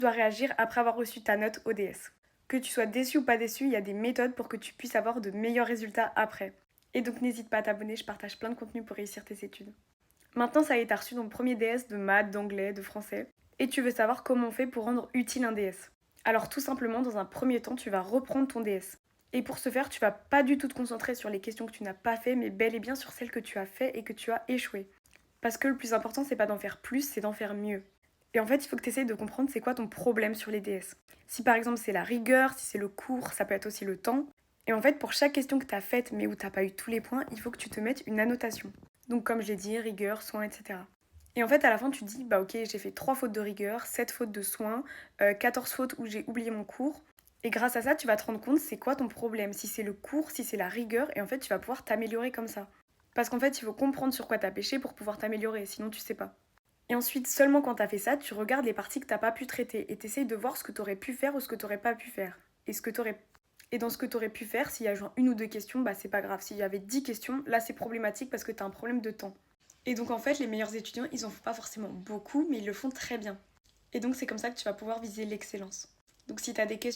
Tu dois réagir après avoir reçu ta note ODS. Que tu sois déçu ou pas déçu, il y a des méthodes pour que tu puisses avoir de meilleurs résultats après. Et donc n'hésite pas à t'abonner, je partage plein de contenu pour réussir tes études. Maintenant, ça y est, t'as reçu ton premier DS de maths, d'anglais, de français, et tu veux savoir comment on fait pour rendre utile un DS. Alors tout simplement, dans un premier temps, tu vas reprendre ton DS. Et pour ce faire, tu vas pas du tout te concentrer sur les questions que tu n'as pas fait, mais bel et bien sur celles que tu as fait et que tu as échoué. Parce que le plus important, c'est pas d'en faire plus, c'est d'en faire mieux. Et en fait, il faut que tu essayes de comprendre c'est quoi ton problème sur les DS. Si par exemple c'est la rigueur, si c'est le cours, ça peut être aussi le temps. Et en fait, pour chaque question que tu as faite mais où tu n'as pas eu tous les points, il faut que tu te mettes une annotation. Donc comme j'ai dit, rigueur, soin, etc. Et en fait, à la fin, tu te dis, bah ok, j'ai fait 3 fautes de rigueur, 7 fautes de soin, 14 fautes où j'ai oublié mon cours. Et grâce à ça, tu vas te rendre compte c'est quoi ton problème, si c'est le cours, si c'est la rigueur, et en fait, tu vas pouvoir t'améliorer comme ça. Parce qu'en fait, il faut comprendre sur quoi t'as péché pour pouvoir t'améliorer, sinon tu sais pas. Et ensuite, seulement quand t'as fait ça, tu regardes les parties que t'as pas pu traiter et t'essayes de voir ce que t'aurais pu faire ou ce que t'aurais pas pu faire. Et, et dans ce que t'aurais pu faire, s'il y a genre une ou deux questions, bah c'est pas grave. S'il y avait 10 questions, là c'est problématique parce que t'as un problème de temps. Et donc en fait, les meilleurs étudiants, ils en font pas forcément beaucoup, mais ils le font très bien. Et donc c'est comme ça que tu vas pouvoir viser l'excellence. Donc si t'as des questions,